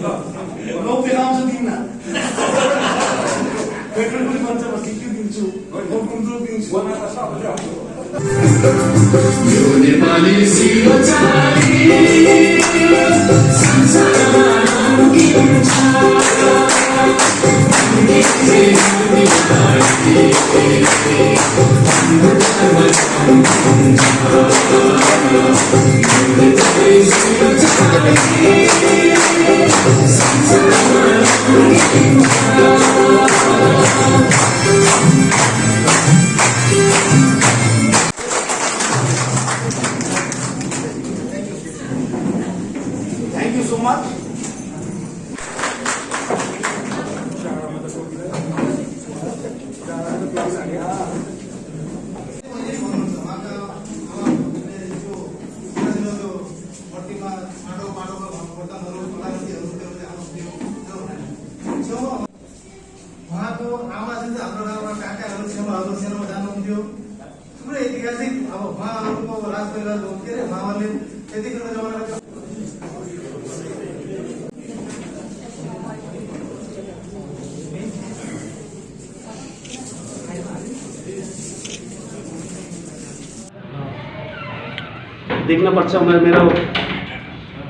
रोग देखाउँछु दिन्न पेट्रोल पनि भन्छ म सिक्किम दिन्छु गुन्द्रुक दिन्छु यो नेपाली सिलो चाली संसारमा रङ्गिन्छ Thank you so much. उहाँको आमा जुन चाहिँ हाम्रो गाउँमा काकाहरू छेमाहरू छेउमा जानुहुन्थ्यो थुप्रै ऐतिहासिक अब उहाँहरूको राज परिवार के अरे उहाँहरूले त्यतिखेरको जमानाको देख्न पर्छ मेरो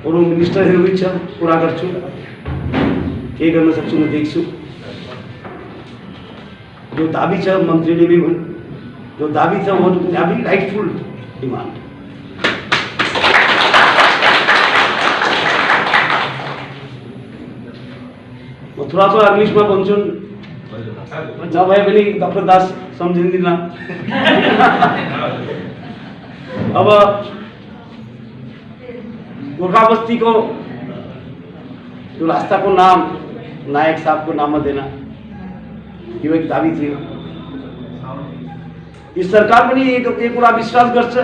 अरू मिनिस्टरहरू पनि छ कुरा गर्छु के गर्न सक्छु म देख्छु जो दाबी छ मन्त्रीले भी जो दाबी छ वो अभी राइटफुल डिमांड म थोड़ा थोड़ा इंग्लिशमा भन्छु नभए पनि डक्टर दास सम्झिँदिन अब गोरखा बस्ती को जो रास्ता को नाम नायक साहब को नाम देना यो एक दावी थी इस सरकार पनि एक पूरा विश्वास गर्छ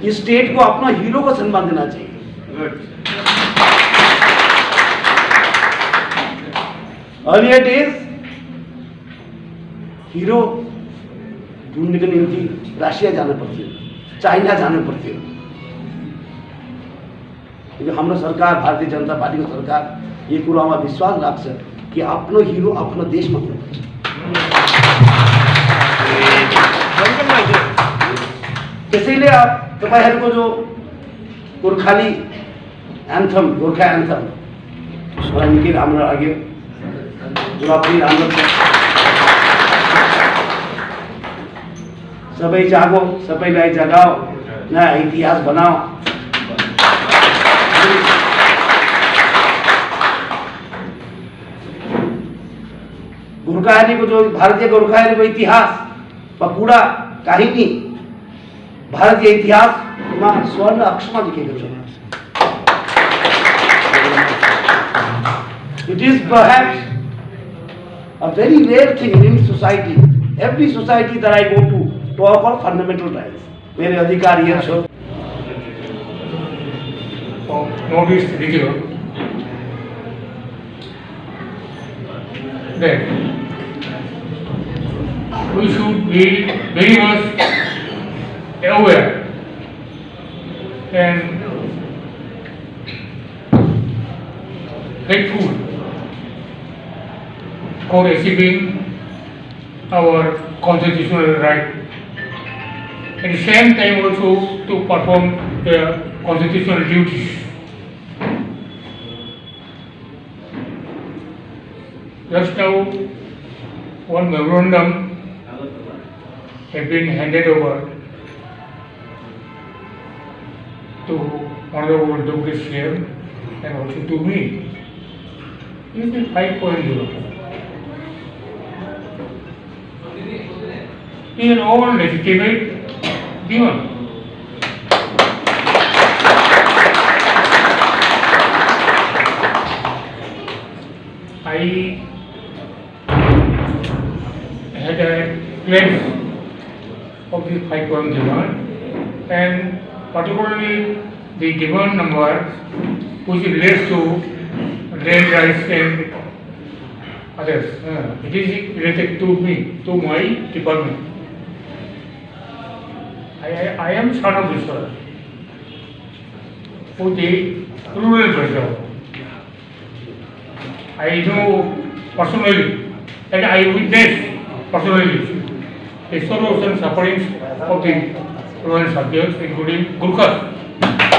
कि स्टेट को अपना हीरो को सम्मान देना चाहिए अर्लियर डेज हीरो ढूंढने के निम्ति रसिया जाना पर्थ्यो चाइना जानु पर्थ्यो हाम्रो सरकार भारतीय जनता पार्टी को सरकार ये कुरामा विश्वास राख्छ कि आफ्नो हिरो आफ्नो देशमा हुनुपर्छ त्यसैले तपाईहरुको जो गोर्खाली एन्थम गोर्खा एन्थम मलाई निकै राम्रो लाग्यो जवाब पनि राम्रो छ सबै जागो सबैलाई जगाओ नयाँ इतिहास बनाओ गोर्खाली को जो भारतीय गोर्खाली को इतिहास पूरा कहानी भारतीय इतिहास में स्वर्ण अक्षरमा लेखेको छ It is perhaps a very rare thing in any society. Every society that I go to talk about fundamental rights. मेरे अधिकार ये सब notice video that we should be very much aware and grateful for achieving our constitutional right. At the same time also to perform the constitutional duties. Just now one memorandum has been handed over to Honorable Deputy CM and also to me. This is 5.0. These are all legitimate given. I had a glimpse of the 5.0 demand and particularly the demand number which relates to land rights and others. It is related to me, to my department. I am son of this for the rural background. I know personally and I witnessed personally the sorrows and sufferings of the Roman subjects, including Gurkhas.